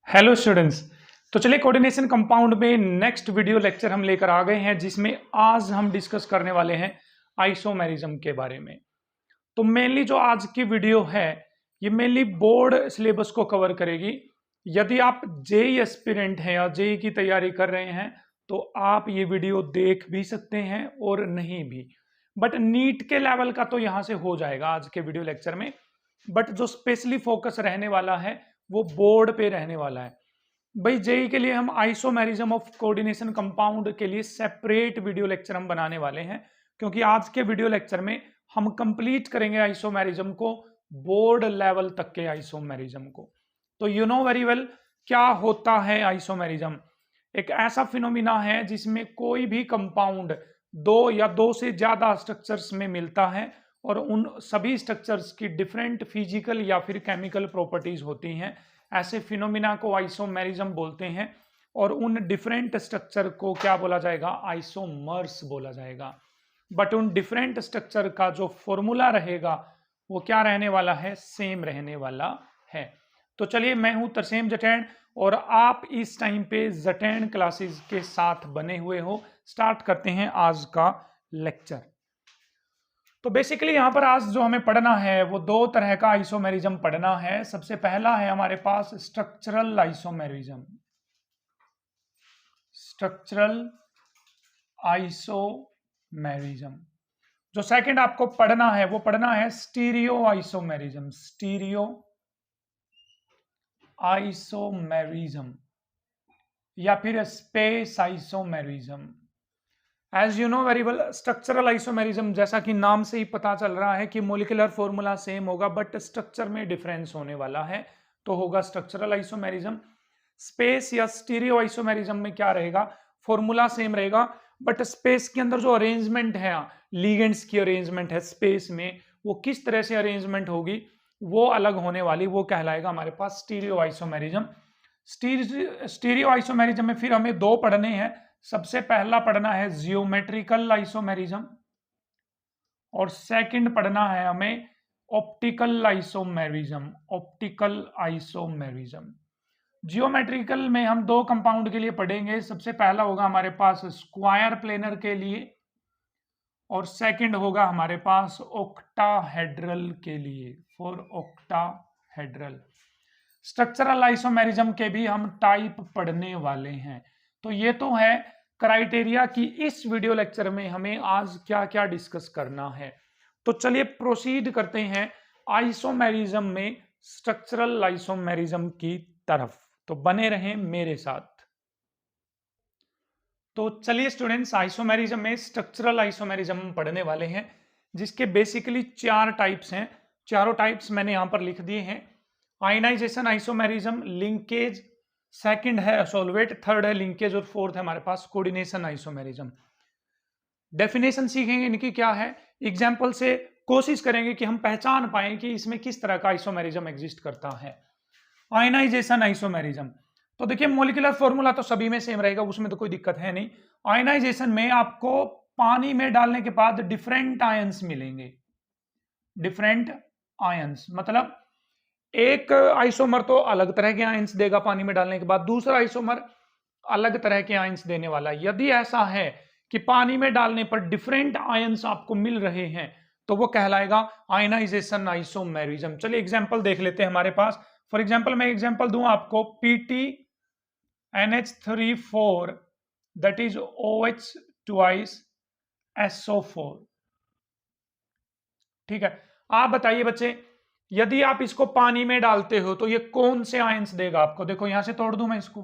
Hello students. तो चलिए coordination compound में नेक्स्ट वीडियो लेक्चर हम लेकर आ गए हैं, जिसमें आज हम डिस्कस करने वाले हैं आइसोमेरिज्म के बारे में। तो मेनली जो आज की वीडियो है ये मेनली बोर्ड सिलेबस को कवर करेगी। यदि आप जेई एस्पिरेंट हैं या जेई की तैयारी कर रहे हैं तो आप ये वीडियो देख भी सकते हैं और नहीं भी, बट नीट के लेवल का तो यहाँ से हो जाएगा आज के वीडियो लेक्चर में। बट जो स्पेशली फोकस रहने वाला है वो बोर्ड पे रहने वाला है। भाई जेई के लिए हम आइसोमेरिज्म ऑफ कोऑर्डिनेशन कंपाउंड के लिए सेपरेट वीडियो लेक्चर हम बनाने वाले हैं, क्योंकि आज के वीडियो लेक्चर में हम कंप्लीट करेंगे आइसोमेरिज्म को, बोर्ड लेवल तक के आइसोमेरिज्म को। तो यू नो वेरी वेल क्या होता है आइसोमेरिज्म। एक ऐसा फिनोमिना है जिसमें कोई भी कंपाउंड दो या दो से ज्यादा स्ट्रक्चर्स में मिलता है और उन सभी स्ट्रक्चर्स की डिफरेंट फिजिकल या फिर केमिकल प्रॉपर्टीज होती हैं। ऐसे फिनोमिना को आइसोमेरिज्म बोलते हैं और उन डिफरेंट स्ट्रक्चर को क्या बोला जाएगा, आइसोमर्स बोला जाएगा। बट उन डिफरेंट स्ट्रक्चर का जो फॉर्मूला रहेगा वो क्या रहने वाला है, सेम रहने वाला है। तो चलिए, मैं हूं तरसेम जटैन और आप इस टाइम पे जटैन क्लासेस के साथ बने हुए हो। स्टार्ट करते हैं आज का लेक्चर। तो बेसिकली यहां पर आज जो हमें पढ़ना है वो दो तरह का आइसोमेरिज्म पढ़ना है। सबसे पहला है हमारे पास स्ट्रक्चरल आइसोमेरिज्म। Structural isomerism. जो सेकंड आपको पढ़ना है वो पढ़ना है स्टीरियो आइसोमेरिज्म। स्टीरियो आइसोमेरिज्म या फिर space isomerism. As you know very well, structural isomerism जैसा कि नाम से ही पता चल रहा है कि मोलिकुलर फॉर्मूला सेम होगा बट स्ट्रक्चर में डिफरेंस होने वाला है, तो होगा स्ट्रक्चरल आइसोमेरिज्म। स्पेस या स्टीरियो आइसोमेरिज्म में क्या रहेगा, फॉर्मूला सेम रहेगा बट स्पेस के अंदर जो अरेंजमेंट है, लिगेंड्स की अरेंजमेंट है स्पेस में, वो किस तरह से अरेंजमेंट होगी वो अलग होने वाली, वो कहलाएगा हमारे पास स्टीरियो आइसोमेरिज्म। स्टीरियो आइसोमेरिज्म में फिर हमें दो पढ़ने हैं। सबसे पहला पढ़ना है जियोमेट्रिकल आइसोमेरिज्म और सेकंड पढ़ना है हमें optical isomerism. Optical isomerism. Geometrical में हम दो कंपाउंड के लिए पढ़ेंगे। सबसे पहला होगा हमारे पास स्क्वायर प्लेनर के लिए और सेकंड होगा हमारे पास ऑक्टाहेड्रल के लिए, फॉर ऑक्टाहेड्रल। स्ट्रक्चरल आइसोमेरिज्म के भी हम टाइप पढ़ने वाले हैं। तो ये तो है क्राइटेरिया कि इस वीडियो लेक्चर में हमें आज क्या क्या डिस्कस करना है। तो चलिए प्रोसीड करते हैं आइसोमेरिज्म में स्ट्रक्चरल आइसोमेरिज्म की तरफ। तो बने रहें मेरे साथ। तो चलिए स्टूडेंट्स, आइसोमेरिज्म में स्ट्रक्चरल आइसोमेरिज्म पढ़ने वाले हैं, जिसके बेसिकली चार टाइप्स हैं। चारों टाइप्स मैंने यहां पर लिख दिए हैं। आयनाइजेशन आइसोमेरिज्म, लिंकेज, सेकंड है सॉल्वेट, थर्ड है लिंकेज और फोर्थ है हमारे पास कोऑर्डिनेशन आइसोमेरिज्म। डेफिनेशन सीखेंगे इनकी क्या है, एग्जांपल से कोशिश करेंगे कि हम पहचान पाएं कि इसमें किस तरह का आइसोमेरिज्म एग्जिस्ट करता है। आयनाइजेशन आइसोमेरिज्म, तो देखिए मॉलिक्यूलर फॉर्मूला तो सभी में सेम रहेगा, उसमें तो कोई दिक्कत है नहीं। आयनाइजेशन में आपको पानी में डालने के बाद डिफरेंट आयंस मिलेंगे। डिफरेंट आयंस मतलब एक आइसोमर तो अलग तरह के आयंस देगा पानी में डालने के बाद, दूसरा आइसोमर अलग तरह के आयंस देने वाला है। यदि ऐसा है कि पानी में डालने पर डिफरेंट आयंस आपको मिल रहे हैं तो वो कहलाएगा आयनाइजेशन आइसोमेरिज्म। चलिए एग्जांपल देख लेते हैं हमारे पास। फॉर एग्जांपल मैं एग्जांपल दूं आपको, PtNH3 4 that is OH twice SO4। ठीक है, आप बताइए बच्चे, यदि आप इसको पानी में डालते हो तो ये कौन से आयंस देगा आपको। देखो यहां से तोड़ दूं मैं इसको,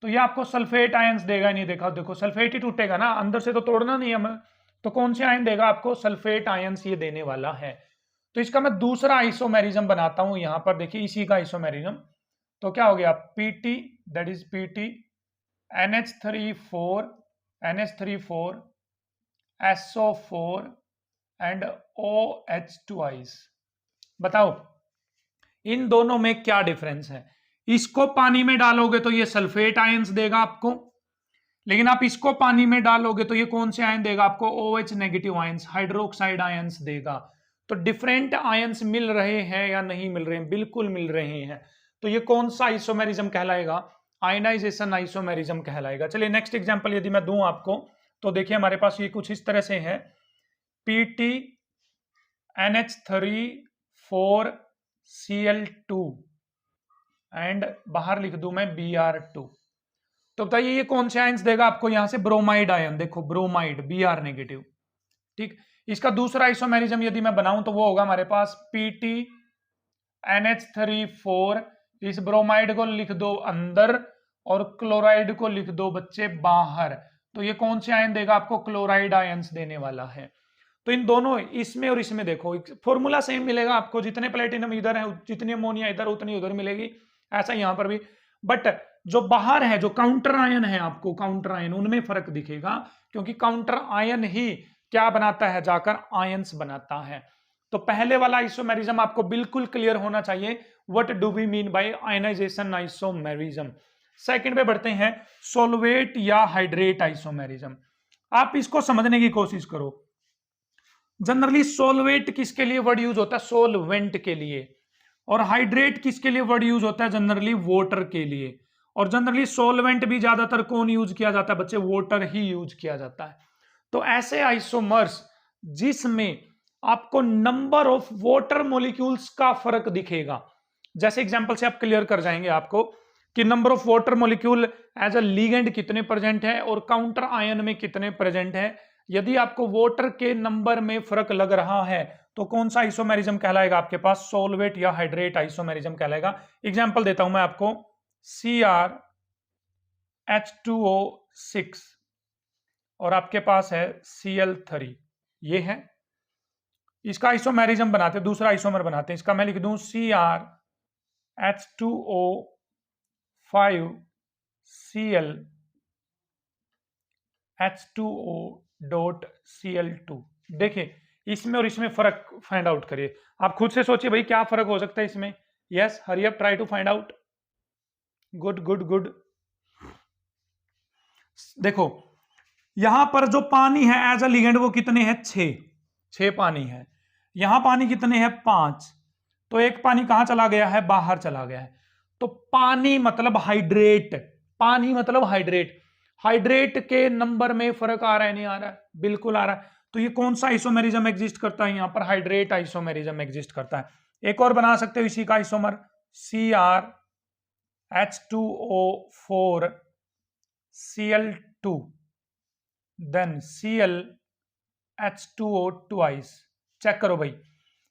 तो ये आपको सल्फेट आयंस देगा। नहीं देखा, देखो सल्फेट ही टूटेगा ना, अंदर से तो तोड़ना नहीं है हमें। तो कौन से आयन देगा आपको, सल्फेट आयंस ये देने वाला है। तो इसका मैं दूसरा आइसोमेरिज्म बनाता हूं यहां पर, देखिए इसी का आइसोमेरिज्म। तो क्या हो गया, PT that is PT NH3 4 SO4 and OH twice. बताओ इन दोनों में क्या डिफरेंस है। इसको पानी में डालोगे तो ये सल्फेट आयंस देगा आपको, लेकिन आप इसको पानी में डालोगे तो ये कौन से आयन देगा आपको, OH negative ions, hydroxide ions देगा। तो डिफरेंट आयंस मिल रहे हैं या नहीं मिल रहे हैं, बिल्कुल मिल रहे हैं। तो ये कौन सा आइसोमेरिज्म कहलाएगा? आयनाइजेशन आइसोमेरिज्म कहलाएगा। चलिए नेक्स्ट एग्जांपल यदि मैं दूं आपको, तो देखिए हमारे पास ये कुछ इस तरह से है, PTNH3 4Cl2 एंड बाहर लिख दूं मैं Br2। तो बताइए ये कौन से आयंस देगा आपको? यहां से ब्रोमाइड आयन, देखो ब्रोमाइड Br नेगेटिव, ठीक। इसका दूसरा आइसोमेरिज्म यदि मैं बनाऊं तो वो होगा हमारे पास PTNH3 4, इस ब्रोमाइड को लिख दो अंदर और क्लोराइड को लिख दो बच्चे बाहर। तो ये कौन से आयन देगा आपको? क्लोराइड आयंस देने वाला है। तो इन दोनों, इसमें और इसमें देखो फॉर्मूला सेम मिलेगा आपको, जितने प्लेटिनम इधर है जितनी अमोनिया इधर उतनी उधर मिलेगी, ऐसा यहां पर भी। बट जो बाहर है, जो काउंटर आयन है, आपको काउंटर आयन उनमें फर्क दिखेगा, क्योंकि काउंटर आयन ही क्या बनाता है? जाकर आयंस बनाता है। तो पहले वाला आइसोमेरिज्म आपको बिल्कुल क्लियर होना चाहिए, what do we mean by ionization isomerism. Second पे बढ़ते हैं, सोलवेट या हाइड्रेट आइसोमेरिज्म। आप इसको समझने की कोशिश करो। जनरली सोलवेट किसके लिए वर्ड यूज होता है? सोलवेंट के लिए। और हाइड्रेट किसके लिए वर्ड यूज होता है? जनरली वाटर के लिए। और जनरली सोलवेंट भी ज्यादातर कौन यूज किया जाता है बच्चे? वाटर ही यूज किया जाता है। तो ऐसे आइसोमर्स जिसमें आपको नंबर ऑफ वाटर मॉलिक्यूल्स का फर्क दिखेगा, जैसे एग्जांपल से आप क्लियर कर जाएंगे आपको कि number of water molecule as a ligand कितने प्रेजेंट है और काउंटर आयन में कितने प्रेजेंट है। यदि आपको वाटर के नंबर में फर्क लग रहा है तो कौन सा आइसोमेरिज्म कहलाएगा आपके पास? सोलवेट या हाइड्रेट आइसोमेरिज्म कहलाएगा। एग्जांपल देता हूं मैं आपको, CrH2O6 और आपके पास है Cl3, ये है। इसका आइसोमेरिज्म बनाते हैं, दूसरा आइसोमर बनाते हैं। इसका मैं लिख दूं CrH2O5Cl देखिए इसमें और इसमें फर्क फाइंड आउट करिए। आप खुद से सोचिए भाई क्या फर्क हो सकता है इसमें। Yes, hurry up, try to find out. Good good good. देखो यहां पर जो पानी है एज अ लिगेंड वो कितने हैं? 6 पानी है। यहां पानी कितने हैं? 5। तो एक पानी कहां चला गया है? बाहर चला गया है। तो पानी मतलब हाइड्रेट, पानी मतलब हाइड्रेट। हाइड्रेट के नंबर में फर्क आ रहा है नहीं आ रहा है? बिल्कुल आ रहा है। तो ये कौन सा आइसोमेरिज्म एग्जिस्ट करता है? यहां पर हाइड्रेट आइसोमेरिज्म एग्जिस्ट करता है। एक और बना सकते हो इसी का isomer, CrH2O4Cl2 then ClH2O twice. Check करो भाई,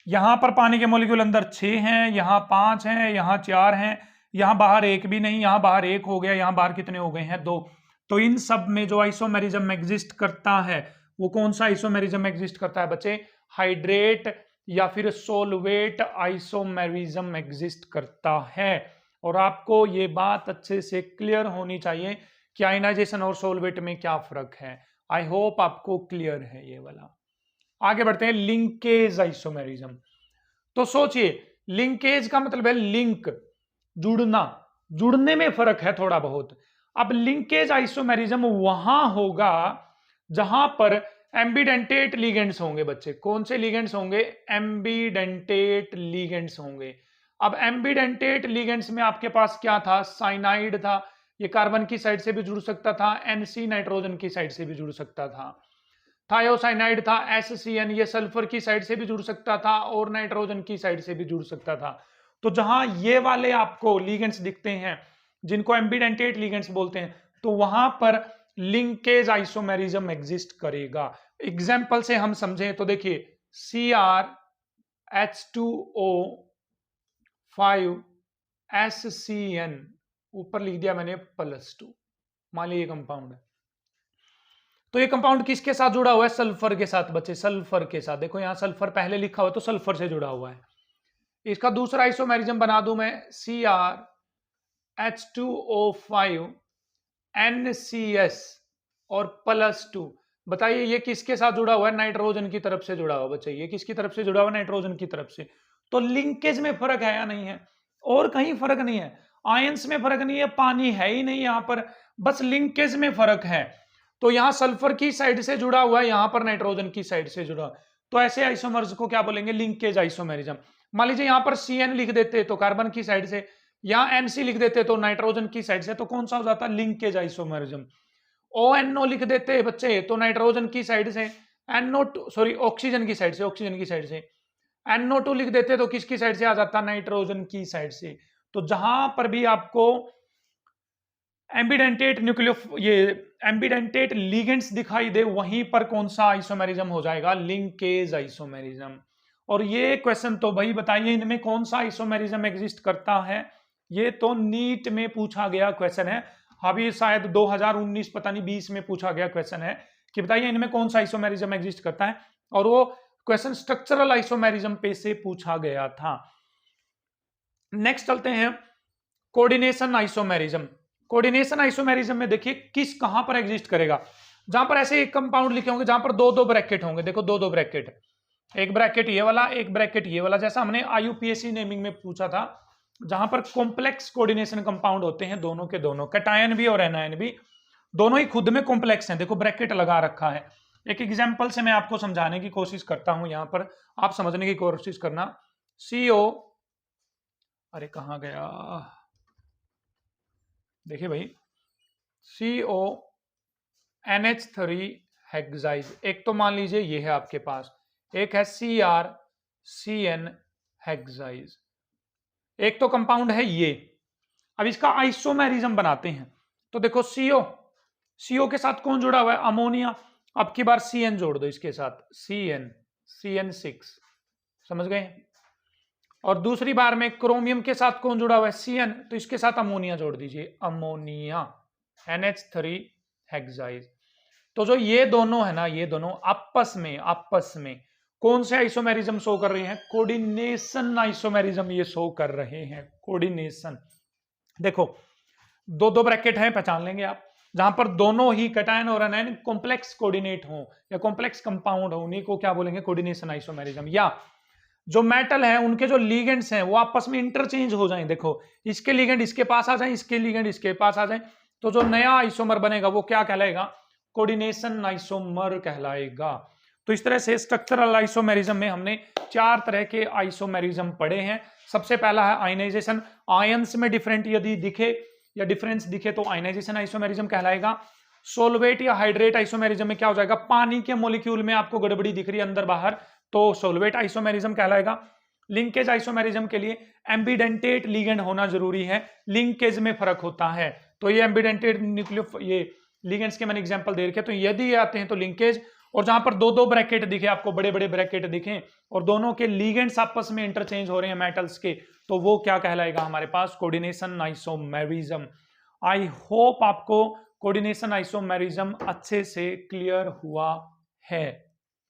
यहां पर पानी के मॉलिक्यूल अंदर 6 हैं, यहां 5 हैं, यहां 4 हैं, यहां बाहर एक भी नहीं, यहां बाहर एक हो गया, यहां बाहर कितने हो गए हैं? 2। तो इन सब में जो आइसोमेरिज्म एग्जिस्ट करता है वो कौन सा आइसोमेरिज्म एग्जिस्ट करता है बच्चे? हाइड्रेट या फिर सोलवेट आइसोमेरिज्म एग्जिस्ट करता है। और आपको ये बात अच्छे से क्लियर होनी चाहिए कि आयनाइजेशन और सोलवेट में क्या फर्क है। आई होप आपको क्लियर है ये वाला। आगे बढ़ते हैं, लिंकेज आइसोमेरिज्म। तो सोचिए लिंकेज का मतलब है लिंक, जुड़ना, जुड़ने में फर्क है थोड़ा बहुत। अब लिंकेज आइसोमेरिज्म वहां होगा जहां पर एम्बिडेंटेट लिगेंड्स होंगे बच्चे। कौन से लिगेंड्स होंगे? एम्बिडेंटेट लिगेंड्स होंगे। अब एम्बिडेंटेट लिगेंड्स में आपके पास क्या था? साइनाइड था, ये कार्बन की साइड से भी जुड़ सकता था, NC नाइट्रोजन की साइड से भी जुड़ सकता था। थायोसाइनाइड था, SCN, ये सल्फर की साइड से भी जुड़ सकता था और नाइट्रोजन की साइड से भी जुड़ सकता था। तो जहां ये वाले आपको लिगेंड्स दिखते हैं जिनको एम्बिडेंटेट लिगेंड्स बोलते हैं, तो वहां पर लिंकेज आइसोमेरिज्म एग्जिस्ट करेगा। एग्जाम्पल से हम समझें तो देखिए CrH2O5SCN, ऊपर लिख दिया मैंने +2, मान लीजिए कंपाउंड है। तो ये कंपाउंड किसके साथ जुड़ा हुआ है? सल्फर के साथ बच्चे, सल्फर के साथ। देखो यहां सल्फर पहले लिखा हुआ है तो सल्फर से जुड़ा हुआ है। इसका दूसरा आइसोमेरिज्म बना दूं मैं, CrH2O5NCS और +2। बताइए ये किसके साथ जुड़ा हुआ है? नाइट्रोजन की तरफ से जुड़ा हुआ बच्चे। ये किसकी तरफ से जुड़ा हुआ है? नाइट्रोजन की तरफ से। तो लिंकेज में फर्क है या नहीं है? और कहीं फर्क नहीं है, आयंस में फर्क नहीं है, पानी है ही नहीं यहां पर, बस लिंकेज में फर्क है। तो यहां सल्फर की साइड से जुड़ा हुआ है, यहां पर नाइट्रोजन की साइड से जुड़ा। तो ऐसे आइसोमर्स को क्या बोलेंगे? Linkage isomerism. मान लीजिए यहां पर CN लिख देते तो कार्बन की साइड से, या NC लिख देते तो नाइट्रोजन की साइड से, तो कौन सा हो जाता? Linkage isomerism. ONO लिख देते बच्चे तो नाइट्रोजन की साइड से, NO2 सॉरी ऑक्सीजन की साइड से, ऑक्सीजन की साइड से। NO2 लिख देते तो किसकी साइड से आ जाता? नाइट्रोजन की साइड से। तो जहां पर भी आपको एम्बिडेंटेट न्यूक्लियो ये एम्बिडेंटेट लिगेंड्स दिखाई दे, वहीं पर कौन सा आइसोमेरिज्म हो जाएगा? Linkage isomerism. और ये क्वेश्चन तो भाई बताइए इनमें कौन सा आइसोमेरिज्म एग्जिस्ट करता है? ये तो नीट में पूछा गया क्वेश्चन है, अभी शायद 2019 पता नहीं 20 में पूछा गया क्वेश्चन है कि बताइए इनमें कौन सा आइसोमेरिज्म एग्जिस्ट करता है, और वो क्वेश्चन स्ट्रक्चरल आइसोमेरिज्म पे से पूछा गया था। नेक्स्ट चलते हैं कोऑर्डिनेशन आइसोमेरिज्म। कोऑर्डिनेशन आइसोमेरिज्म में देखिए किस कहां पर एग्जिस्ट करेगा? जहां पर ऐसे एक कंपाउंड लिखे होंगे जहां पर दो दो ब्रैकेट होंगे, देखो दो दो ब्रैकेट, एक ब्रैकेट ये वाला, एक ब्रैकेट ये वाला, जैसा हमने IUPAC नेमिंग में पूछा था, जहां पर कॉम्प्लेक्स कोऑर्डिनेशन कंपाउंड होते हैं दोनों के दोनों, कैटायन भी और एनायन भी, दोनों ही खुद में कॉम्प्लेक्स हैं। देखो ब्रैकेट लगा रखा है। एक एग्जांपल से मैं आपको समझाने की कोशिश करता हूं, यहां पर आप समझने की कोशिश करना। CO, अरे कहां गया, देखिए भाई, CONH3 हेक्साइज, एक तो मान लीजिए ये है आपके पास, एक है CrCN हेक्साइज, एक तो कंपाउंड है ये। अब इसका आइसोमेरिज्म बनाते हैं, तो देखो CO के साथ कौन जुड़ा हुआ है? अमोनिया। अब की बार CN जोड़ दो इसके साथ, CN6, समझ गए? और दूसरी बार में क्रोमियम के साथ कौन जुड़ा हुआ है? CN, तो इसके साथ अमोनिया जोड़ दीजिए, अमोनिया, NH3 हेक्साइज। तो जो ये दोनों है ना, ये दोनों आपस में कौन से आइसोमेरिज्म शो कर रहे हैं? कोऑर्डिनेशन आइसोमेरिज्म ये शो कर रहे हैं, कोऑर्डिनेशन। देखो दो दो ब्रैकेट हैं, पहचान लेंगे आप, जहां पर दोनों ही कैटायन और एनायन कॉम्प्लेक्स कोऑर्डिनेट हो या कॉम्प्लेक्स कंपाउंड हो, उन्हीं को क्या बोलेंगे? Coordination isomerism. या जो मेटल है उनके जो लिगेंड्स हैं वो आपस में इंटरचेंज हो जाएं, देखो इसके लिगेंड इसके पास आ जाएं, इसके लिगेंड इसके पास आ जाएं, तो जो नया आइसोमर बनेगा वो क्या कहलाएगा? कोऑर्डिनेशन आइसोमर कहलाएगा। तो इस तरह से स्ट्रक्चरल आइसोमेरिज्म में हमने 4 तरह के आइसोमेरिज्म पढ़े हैं। सबसे पहला है आयनाइजेशन, आयंस में डिफरेंट यदि दिखे या डिफरेंस दिखे तो आयनाइजेशन आइसोमेरिज्म कहलाएगा। सोलवेट या हाइड्रेट आइसोमेरिज्म में क्या हो जाएगा? पानी के मॉलिक्यूल में आपको गड़बड़ी दिख रही है अंदर बाहर, तो सोलवेट आइसोमेरिज्म कहलाएगा। लिंकेज आइसोमेरिज्म के लिए एम्बिडेंटेट लिगेंड होना जरूरी है, लिंकेज में फर्क होता है, तो ये एम्बिडेंटेट न्यूक्लियो ये लिगेंड्स के मैंने एग्जांपल दे रखे, तो यदि ये आते हैं तो लिंकेज। और जहां पर दो दो ब्रैकेट दिखे आपको, बड़े बड़े ब्रैकेट दिखे और दोनों के लिगेंड्स आपस में इंटरचेंज हो रहे हैं मेटल्स के, तो वो क्या कहलाएगा हमारे पास? Coordination isomerism. आई होप आपको कोऑर्डिनेशन आइसोमेरिज्म अच्छे से क्लियर हुआ है।